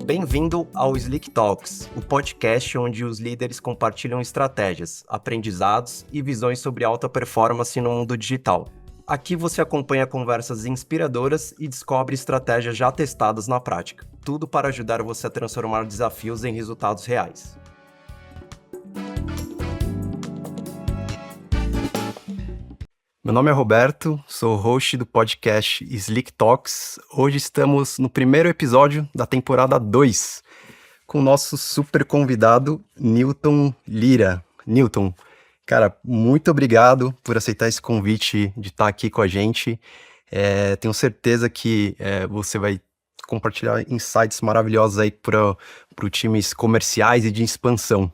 Bem-vindo ao Slick Talks, o podcast onde os líderes compartilham estratégias, aprendizados e visões sobre alta performance no mundo digital. Aqui você acompanha conversas inspiradoras e descobre estratégias já testadas na prática. Tudo para ajudar você a transformar desafios em resultados reais. Meu nome é Roberto, sou host do podcast Slick Talks. Hoje estamos no primeiro episódio da temporada 2, com o nosso super convidado, Newton Lira. Newton, cara, muito obrigado por aceitar esse convite de estar aqui com a gente. Tenho certeza que você vai compartilhar insights maravilhosos aí para times comerciais e de expansão.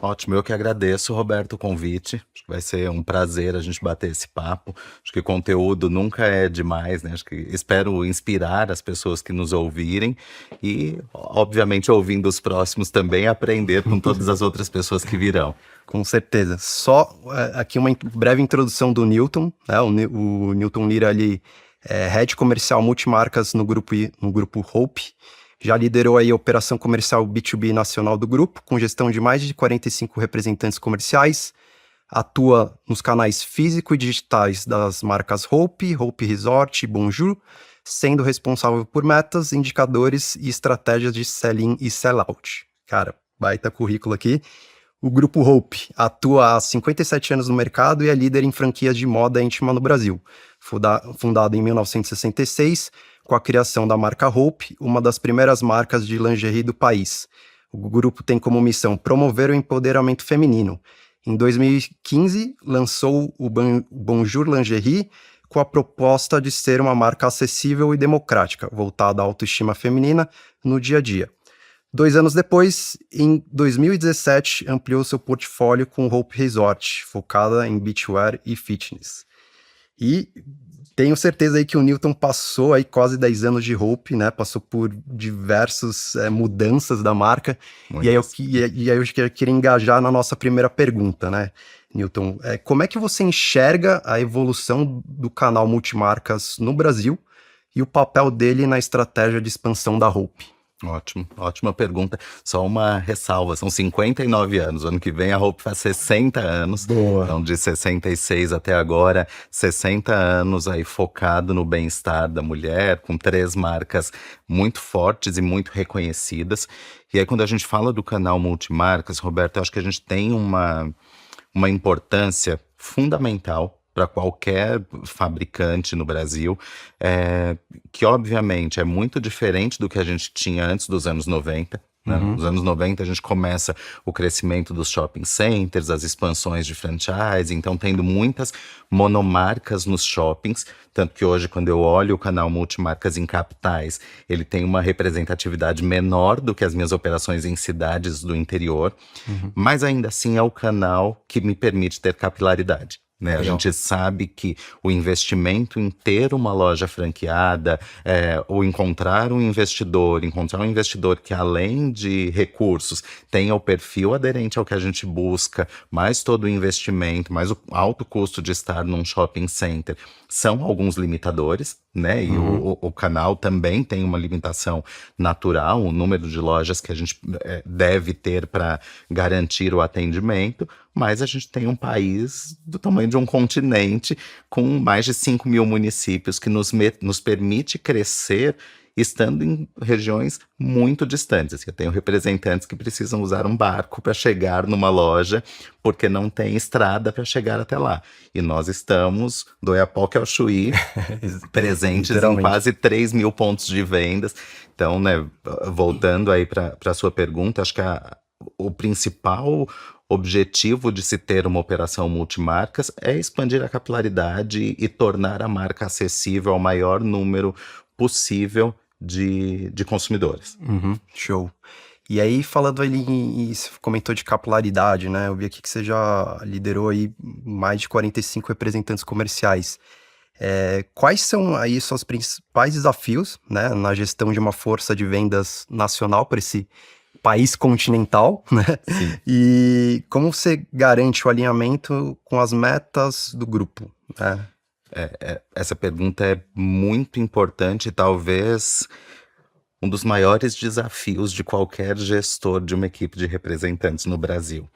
Ótimo, eu que agradeço, Roberto, o convite. Acho que vai ser um prazer a gente bater esse papo. Acho que conteúdo nunca é demais, né? Acho que espero inspirar as pessoas que nos ouvirem e, obviamente, ouvindo os próximos também, aprender com todas as outras pessoas que virão. Com certeza. Só aqui uma breve introdução do Newton, né? O Newton Lira ali é Head Comercial Multimarcas no grupo Hope. Já liderou aí a operação comercial B2B nacional do grupo, com gestão de mais de 45 representantes comerciais. Atua nos canais físico e digitais das marcas Hope, Hope Resort e Bonjour, sendo responsável por metas, indicadores e estratégias de sell-in e sell-out. Cara, baita currículo aqui. O grupo Hope atua há 57 anos no mercado e é líder em franquias de moda íntima no Brasil. Fundado em 1966, com a criação da marca Hope, uma das primeiras marcas de lingerie do país. O grupo tem como missão promover o empoderamento feminino. Em 2015, lançou o Bonjour Lingerie com a proposta de ser uma marca acessível e democrática, voltada à autoestima feminina no dia a dia. 2 anos depois, em 2017, ampliou seu portfólio com o Hope Resort, focada em beachwear e fitness. E tenho certeza aí que o Newton passou aí quase 10 anos de Hope, né? Passou por diversas mudanças da marca. E aí eu queria engajar na nossa primeira pergunta, né, Newton? Como é que você enxerga a evolução do canal Multimarcas no Brasil e o papel dele na estratégia de expansão da Hope? Ótimo, ótima pergunta. Só uma ressalva, são 59 anos, o ano que vem a Hope faz 60 anos. Boa. Então de 66 até agora, 60 anos aí focado no bem-estar da mulher, com 3 marcas muito fortes e muito reconhecidas. E aí quando a gente fala do canal Multimarcas, Roberto, eu acho que a gente tem uma importância fundamental para qualquer fabricante no Brasil, que obviamente é muito diferente do que a gente tinha antes dos anos 90. Né? Nos anos 90 a gente começa o crescimento dos shopping centers, as expansões de franchise, então tendo muitas monomarcas nos shoppings, tanto que hoje quando eu olho o canal Multimarcas em capitais, ele tem uma representatividade menor do que as minhas operações em cidades do interior, mas ainda assim é o canal que me permite ter capilaridade. Né? A gente sabe que o investimento em ter uma loja franqueada, ou encontrar um investidor que além de recursos tenha o perfil aderente ao que a gente busca, mais todo o investimento, mais o alto custo de estar num shopping center, são alguns limitadores, né? E o canal também tem uma limitação natural, o número de lojas que a gente deve ter para garantir o atendimento, mas a gente tem um país do tamanho de um continente com mais de 5 mil municípios que nos permite crescer estando em regiões muito distantes. Assim, eu tenho representantes que precisam usar um barco para chegar numa loja porque não tem estrada para chegar até lá. E nós estamos, do Oiapoque ao Chuí, presentes em quase 3 mil pontos de vendas. Então, né, voltando aí para a sua pergunta, acho que o principal objetivo de se ter uma operação multimarcas é expandir a capilaridade e tornar a marca acessível ao maior número possível de consumidores. Show. E aí, falando ali, você comentou de capilaridade, né? Eu vi aqui que você já liderou aí mais de 45 representantes comerciais. Quais são aí seus principais desafios, né, na gestão de uma força de vendas nacional para esse país continental, né? Sim. E como você garante o alinhamento com as metas do grupo, né? Essa pergunta é muito importante, talvez um dos maiores desafios de qualquer gestor de uma equipe de representantes no Brasil.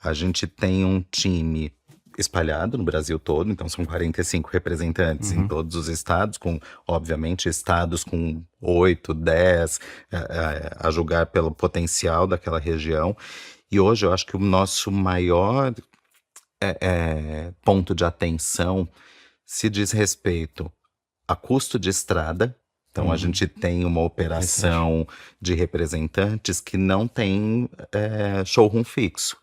A gente tem um time espalhado no Brasil todo, então são 45 representantes em todos os estados, com, obviamente, estados com 8, 10, a julgar pelo potencial daquela região. E hoje eu acho que o nosso maior ponto de atenção se diz respeito a custo de estrada. Então, a gente tem uma operação de representantes que não tem showroom fixo.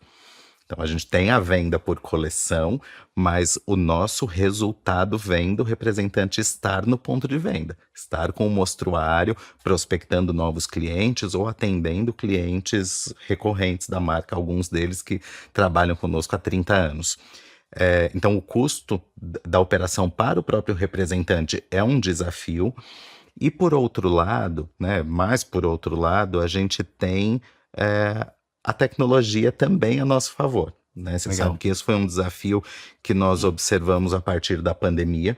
Então, a gente tem a venda por coleção, mas o nosso resultado vem do representante estar no ponto de venda, estar com o mostruário, prospectando novos clientes ou atendendo clientes recorrentes da marca, alguns deles que trabalham conosco há 30 anos. Então, o custo da operação para o próprio representante é um desafio. E por outro lado, mais por outro lado, a gente tem a tecnologia também a nosso favor. Você Legal. sabe que esse foi um desafio que nós observamos a partir da pandemia.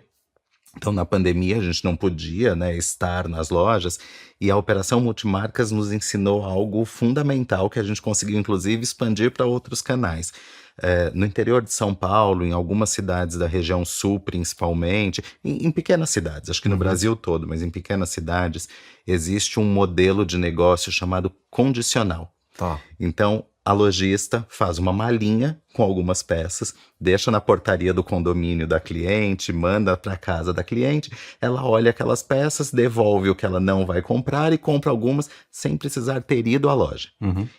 Então, na pandemia, a gente não podia estar nas lojas, e a Operação Multimarcas nos ensinou algo fundamental que a gente conseguiu, inclusive, expandir para outros canais. No interior de São Paulo, em algumas cidades da região sul, principalmente, em pequenas cidades, acho que no Brasil todo, mas em pequenas cidades, existe um modelo de negócio chamado condicional. Tá. Então, a lojista faz uma malinha com algumas peças, deixa na portaria do condomínio da cliente, manda para casa da cliente, ela olha aquelas peças, devolve o que ela não vai comprar e compra algumas sem precisar ter ido à loja.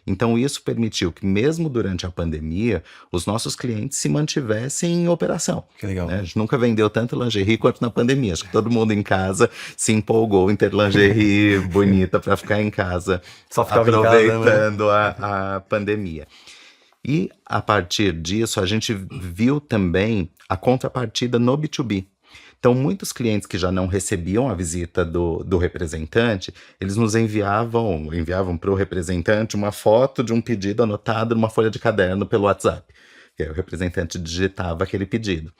Então, isso permitiu que, mesmo durante a pandemia, os nossos clientes se mantivessem em operação. Que legal. A gente nunca vendeu tanto lingerie quanto na pandemia. Acho que todo mundo em casa se empolgou em ter lingerie bonita para ficar em casa, Só ficava em casa, né? aproveitando a pandemia. E, a partir disso, a gente viu também a contrapartida no B2B. Então, muitos clientes que já não recebiam a visita do representante, eles nos enviavam para o representante uma foto de um pedido anotado numa folha de caderno pelo WhatsApp. E aí o representante digitava aquele pedido.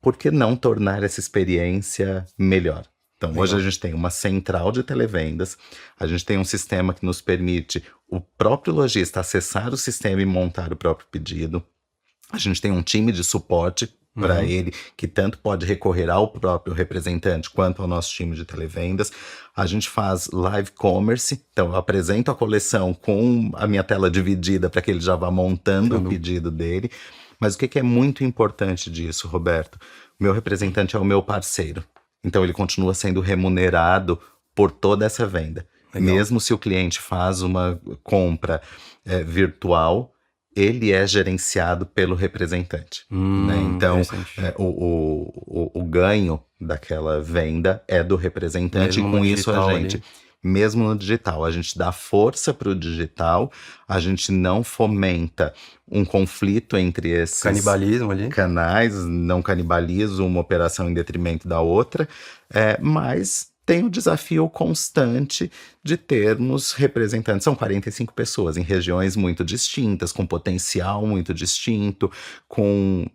Por que não tornar essa experiência melhor? Então, hoje a gente tem uma central de televendas, a gente tem um sistema que nos permite o próprio lojista acessar o sistema e montar o próprio pedido. A gente tem um time de suporte para ele, que tanto pode recorrer ao próprio representante quanto ao nosso time de televendas. A gente faz live commerce, então eu apresento a coleção com a minha tela dividida para que ele já vá montando o pedido dele. Mas o que é muito importante disso, Roberto? O meu representante é o meu parceiro. Então, ele continua sendo remunerado por toda essa venda. Legal. Mesmo se o cliente faz uma compra virtual, ele é gerenciado pelo representante. Então, o ganho daquela venda é do representante, mesmo e com isso a gente... Mesmo no digital, a gente dá força para o digital, a gente não fomenta um conflito entre esses canibalismo ali. Canais, não canibaliza uma operação em detrimento da outra, mas tem o desafio constante de termos representantes, são 45 pessoas em regiões muito distintas, com potencial muito distinto, com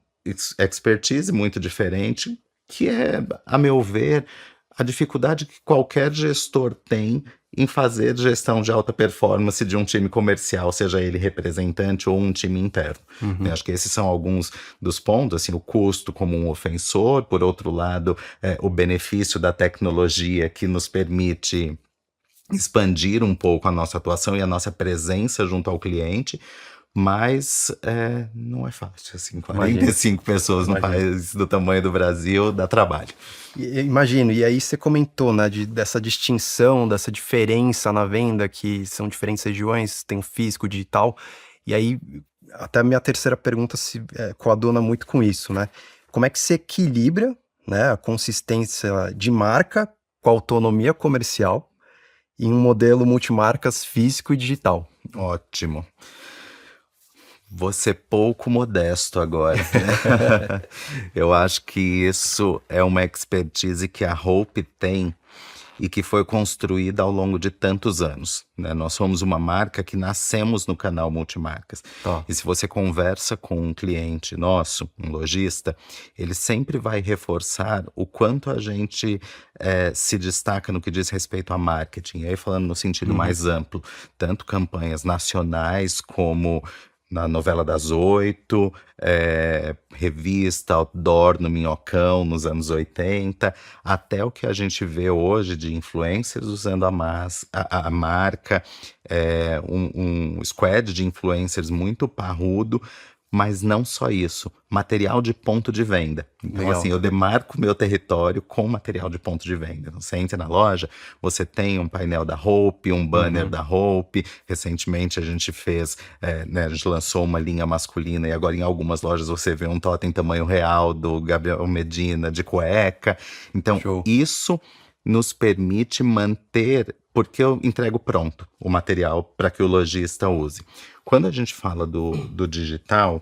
expertise muito diferente, que é, a meu ver, a dificuldade que qualquer gestor tem em fazer gestão de alta performance de um time comercial, seja ele representante ou um time interno. Acho que esses são alguns dos pontos, assim, o custo como um ofensor, por outro lado, o benefício da tecnologia que nos permite expandir um pouco a nossa atuação e a nossa presença junto ao cliente, mas não é fácil, assim, 45 pessoas no país do tamanho do Brasil dá trabalho. Imagino, e aí você comentou, dessa distinção, dessa diferença na venda, que são diferentes regiões, tem o físico, o digital, e aí até a minha terceira pergunta se coaduna muito com isso, Como é que se equilibra, a consistência de marca com a autonomia comercial em um modelo multimarcas físico e digital? Ótimo. Vou ser pouco modesto agora. Eu acho que isso é uma expertise que a Hope tem e que foi construída ao longo de tantos anos, né? Nós somos uma marca que nascemos no canal Multimarcas. Tá. E se você conversa com um cliente nosso, um lojista, ele sempre vai reforçar o quanto a gente se destaca no que diz respeito a marketing. E aí falando no sentido mais amplo, tanto campanhas nacionais como na novela das 8, revista, outdoor no Minhocão nos anos 80, até o que a gente vê hoje de influencers usando a marca, um squad de influencers muito parrudo, mas não só isso, material de ponto de venda. Então, Legal. assim, eu demarco meu território com material de ponto de venda. Então, você entra na loja, você tem um painel da Hope, um banner da Hope. Recentemente a gente fez, né, a gente lançou uma linha masculina e agora em algumas lojas você vê um totem tamanho real do Gabriel Medina de cueca. Então, Show. isso nos permite manter, porque eu entrego pronto o material para que o lojista use. Quando a gente fala do digital,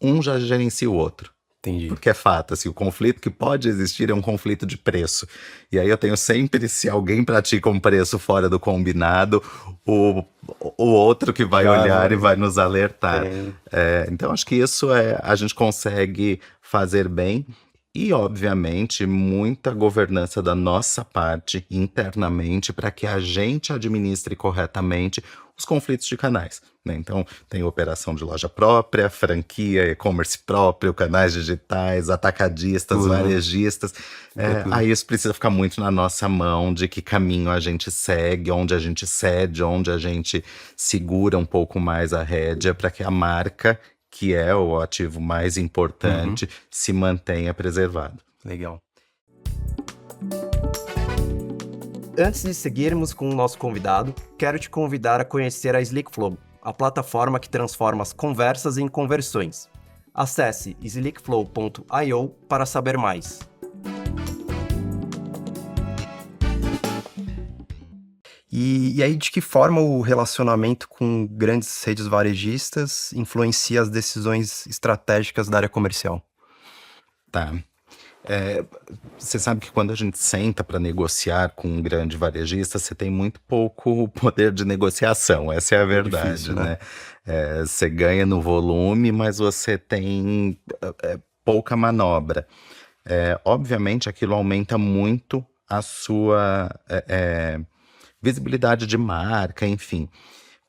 um já gerencia o outro. Entendi. Porque é fato, assim, o conflito que pode existir é um conflito de preço. E aí eu tenho sempre, se alguém pratica um preço fora do combinado, o outro que vai olhar e vai nos alertar. Então acho que isso a gente consegue fazer bem. E, obviamente, muita governança da nossa parte internamente para que a gente administre corretamente os conflitos de canais, né? Então, tem operação de loja própria, franquia, e-commerce próprio, canais digitais, atacadistas, varejistas. Aí isso precisa ficar muito na nossa mão de que caminho a gente segue, onde a gente cede, onde a gente segura um pouco mais a rédea para que a marca, que é o ativo mais importante, se mantenha preservado. Legal. Antes de seguirmos com o nosso convidado, quero te convidar a conhecer a SlickFlow, a plataforma que transforma as conversas em conversões. Acesse slickflow.io para saber mais. E aí, de que forma o relacionamento com grandes redes varejistas influencia as decisões estratégicas da área comercial? Tá. Você sabe que quando a gente senta para negociar com um grande varejista, você tem muito pouco poder de negociação, essa é a verdade, difícil, né? Você ganha no volume, mas você tem pouca manobra. Obviamente, aquilo aumenta muito a sua visibilidade de marca, enfim.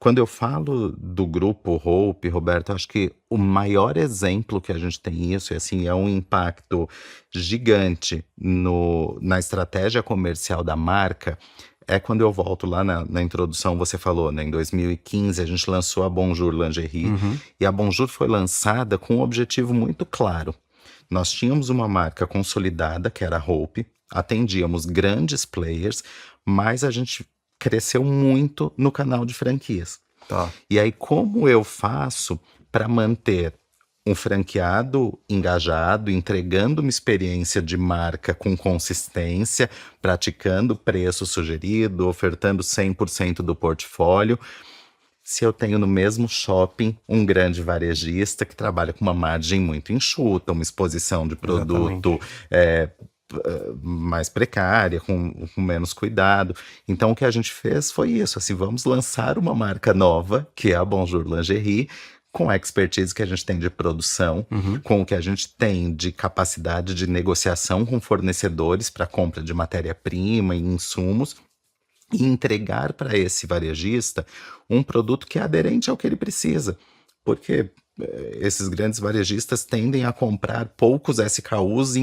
Quando eu falo do grupo Hope, Roberto, acho que o maior exemplo que a gente tem isso, e assim, é um impacto gigante na estratégia comercial da marca, é quando eu volto lá na introdução, você falou, né? Em 2015 a gente lançou a Bonjour Lingerie, e a Bonjour foi lançada com um objetivo muito claro. Nós tínhamos uma marca consolidada, que era a Hope, atendíamos grandes players, mas a gente cresceu muito no canal de franquias. Tá. E aí, como eu faço para manter um franqueado engajado, entregando uma experiência de marca com consistência, praticando preço sugerido, ofertando 100% do portfólio, se eu tenho no mesmo shopping um grande varejista que trabalha com uma margem muito enxuta, uma exposição de produto mais precária, com menos cuidado. Então o que a gente fez foi isso, assim, vamos lançar uma marca nova, que é a Bonjour Lingerie, com a expertise que a gente tem de produção, com o que a gente tem de capacidade de negociação com fornecedores para compra de matéria-prima e insumos, e entregar para esse varejista um produto que é aderente ao que ele precisa. Porque esses grandes varejistas tendem a comprar poucos SKUs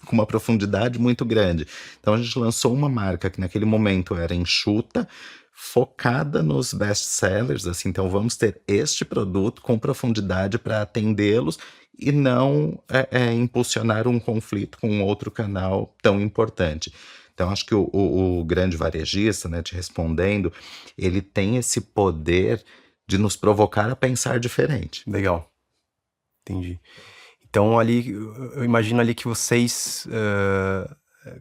com uma profundidade muito grande. Então a gente lançou uma marca que naquele momento era enxuta, focada nos best-sellers, assim, então vamos ter este produto com profundidade para atendê-los e não impulsionar um conflito com um outro canal tão importante. Então acho que o grande varejista, né, te respondendo, ele tem esse poder de nos provocar a pensar diferente. Legal. Entendi. Então, ali, eu imagino ali que vocês,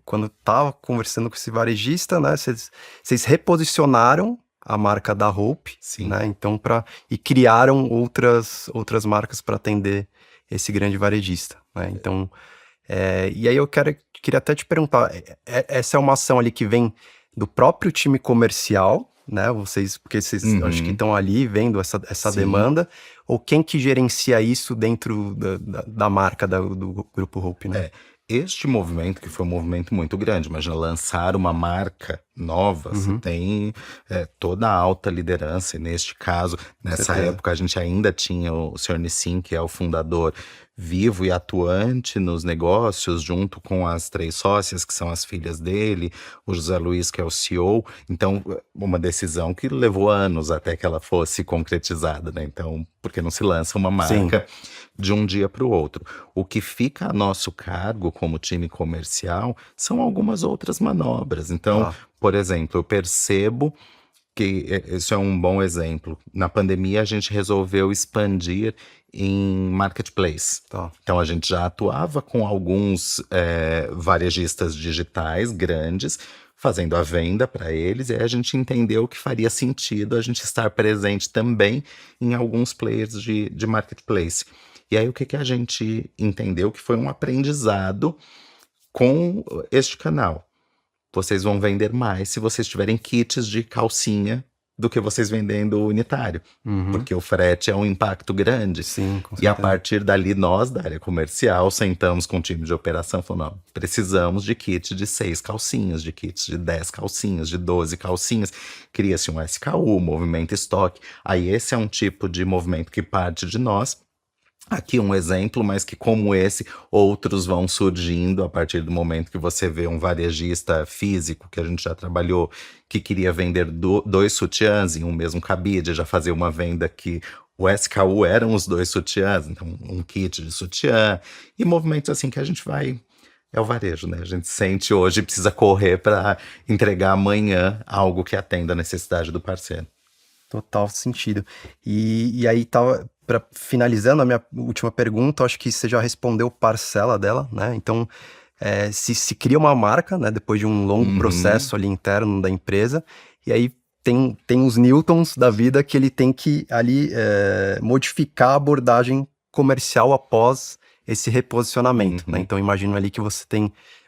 quando estavam conversando com esse varejista, né, vocês reposicionaram a marca da Hope, Sim. né, então e criaram outras marcas para atender esse grande varejista, né, então E aí eu queria até te perguntar, essa é uma ação ali que vem do próprio time comercial, né? Porque vocês acho que Uhum. estão ali vendo essa Sim. demanda, ou quem que gerencia isso dentro da marca do Grupo Hope, né? Este movimento, que foi um movimento muito grande, imagina lançar uma marca nova, você Uhum, tem toda a alta liderança, e neste caso, com nessa certeza. época, a gente ainda tinha o Sr. Nissim, que é o fundador, vivo e atuante nos negócios, junto com as 3 sócias, que são as filhas dele, o José Luiz, que é o CEO. Então, uma decisão que levou anos até que ela fosse concretizada, né? Então, porque não se lança uma Sim. marca de um dia para o outro. O que fica a nosso cargo como time comercial são algumas outras manobras. Então, Tá, por exemplo, eu percebo que isso é um bom exemplo. Na pandemia, a gente resolveu expandir em marketplace. tá. Então, a gente já atuava com alguns varejistas digitais grandes, fazendo a venda para eles, e aí a gente entendeu que faria sentido a gente estar presente também em alguns players de marketplace. E aí, o que a gente entendeu que foi um aprendizado com este canal? Vocês vão vender mais se vocês tiverem kits de calcinha do que vocês vendendo unitário, Uhum. porque o frete é um impacto grande. Sim, com E a certeza. partir dali, nós da área comercial sentamos com o time de operação e falamos: não, precisamos de kit de 6 calcinhas, de kits de 10 calcinhas, de 12 calcinhas. Cria-se um SKU, movimento estoque. Aí esse é um tipo de movimento que parte de nós. Aqui um exemplo, mas que como esse, outros vão surgindo a partir do momento que você vê um varejista físico, que a gente já trabalhou, que queria vender 2 sutiãs em um mesmo cabide, já fazia uma venda que o SKU eram os 2 sutiãs, então um kit de sutiã, e movimentos assim que a gente vai. É o varejo, né? A gente sente hoje e precisa correr para entregar amanhã algo que atenda a necessidade do parceiro. Total sentido. E aí, finalizando a minha última pergunta, eu acho que você já respondeu parcela dela, né? Então, se cria uma marca, né? Depois de um longo Uhum, processo ali interno da empresa, e aí tem os Newtons da vida que ele tem que ali modificar a abordagem comercial após esse reposicionamento, né? uhum, Então, imagino ali que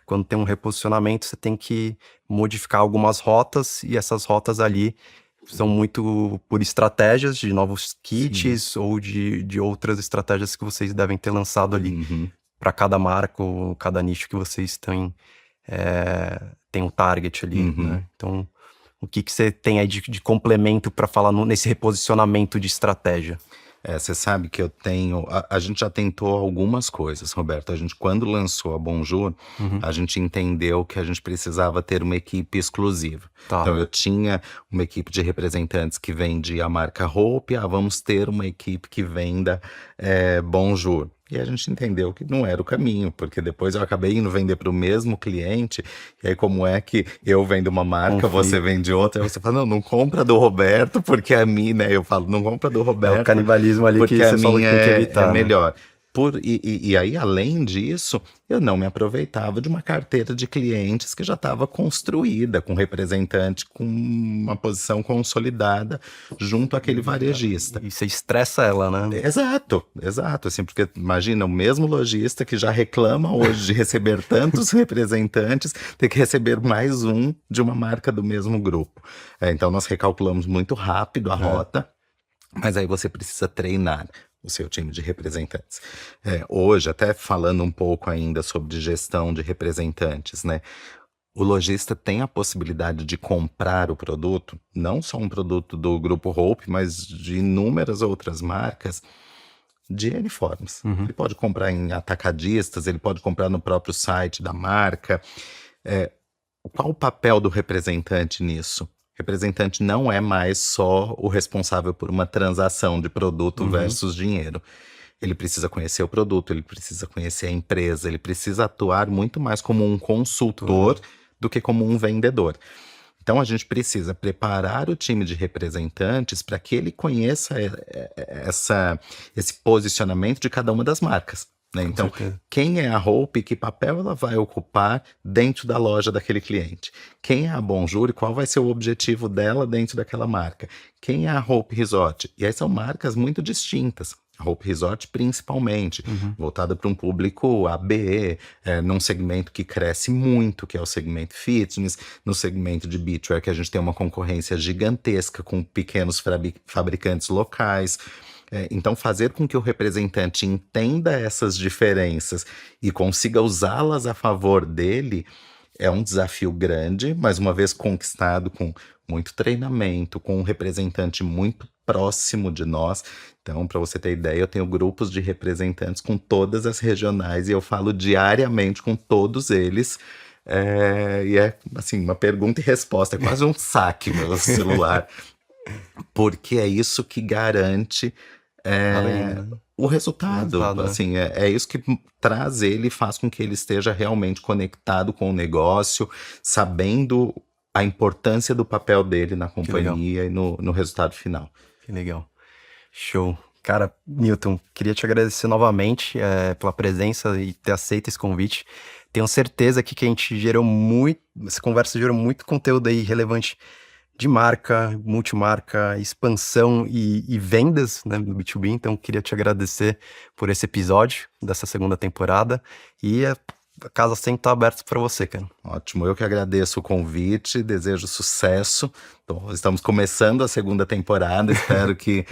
quando tem um reposicionamento, você tem que modificar algumas rotas, e essas rotas ali são muito por estratégias de novos sim. kits ou de outras estratégias que vocês devem ter lançado ali Uhum. para cada marca ou cada nicho que vocês têm um target ali, Uhum. né? Então, o que você tem aí de complemento para falar nesse reposicionamento de estratégia? Você sabe que eu tenho. A gente já tentou algumas coisas, Roberto. A gente, quando lançou a Bonjour, Uhum. a gente entendeu que a gente precisava ter uma equipe exclusiva. Tá. Então, eu tinha uma equipe de representantes que vendia a marca Hope. Vamos ter uma equipe que venda Bonjour. E a gente entendeu que não era o caminho, porque depois eu acabei indo vender para o mesmo cliente. E aí, como é que eu vendo uma marca, você Conflito. vende outra? Aí você fala: não compra do Roberto, porque a minha, né? Eu falo: não compra do É o Roberto, canibalismo ali porque que a você falou que minha tem que é evitar, né? melhor. E aí, além disso, eu não me aproveitava de uma carteira de clientes que já estava construída, com representante com uma posição consolidada junto àquele varejista. E você estressa ela, né? Exato, exato, assim, porque imagina, o mesmo lojista que já reclama hoje de receber tantos representantes, ter que receber mais um de uma marca do mesmo grupo. Então nós recalculamos muito rápido a É. rota, mas aí você precisa treinar o seu time de representantes. Hoje, até falando um pouco ainda sobre gestão de representantes, né? O lojista tem a possibilidade de comprar o produto, não só um produto do Grupo Hope, mas de inúmeras outras marcas, de N formas. Uhum. Ele pode comprar em atacadistas, ele pode comprar no próprio site da marca. Qual o papel do representante nisso? O representante não é mais só o responsável por uma transação de produto Uhum. versus dinheiro. Ele precisa conhecer o produto, ele precisa conhecer a empresa, ele precisa atuar muito mais como um consultor do que como um vendedor. Então a gente precisa preparar o time de representantes para que ele conheça esse posicionamento de cada uma das marcas, né? Com Então, certeza. quem é a Hope, que papel ela vai ocupar dentro da loja daquele cliente? Quem é a Bonjour e qual vai ser o objetivo dela dentro daquela marca? Quem é a Hope Resort? E aí são marcas muito distintas. A Hope Resort principalmente, voltada para um público AB, num segmento que cresce muito, que é o segmento fitness, no segmento de beachwear, que a gente tem uma concorrência gigantesca com pequenos fabricantes locais. Então, fazer com que o representante entenda essas diferenças e consiga usá-las a favor dele é um desafio grande, mas uma vez conquistado com muito treinamento, com um representante muito próximo de nós. Então, para você ter ideia, eu tenho grupos de representantes com todas as regionais e eu falo diariamente com todos eles. E é assim, uma pergunta e resposta, é quase um saque meu celular, porque é isso que garante o resultado. Assim, é isso que traz ele e faz com que ele esteja realmente conectado com o negócio, sabendo a importância do papel dele na companhia e no resultado final. Que legal. Show. Cara, Newton, queria te agradecer novamente pela presença e ter aceito esse convite. Tenho certeza que a gente essa conversa gerou muito conteúdo aí relevante de marca, multimarca, expansão e vendas, né, no B2B. Então, queria te agradecer por esse episódio dessa segunda temporada e a casa sempre está aberta para você, cara. Ótimo, eu que agradeço o convite, desejo sucesso. Então, estamos começando a segunda temporada, espero que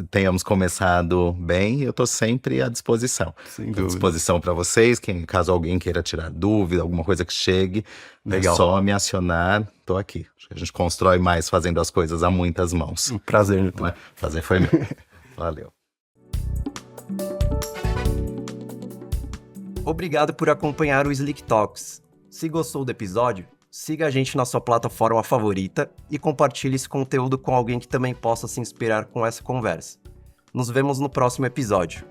tenhamos começado bem. Eu estou sempre à disposição. Sem Tô à dúvida. disposição para vocês, caso alguém queira tirar dúvida, alguma coisa que chegue, Legal. é só me acionar, estou aqui. Acho que a gente constrói mais fazendo as coisas a muitas mãos. Um prazer, Newton. Não é? Prazer foi meu. Valeu. Obrigado por acompanhar o Slick Talks. Se gostou do episódio, siga a gente na sua plataforma favorita e compartilhe esse conteúdo com alguém que também possa se inspirar com essa conversa. Nos vemos no próximo episódio.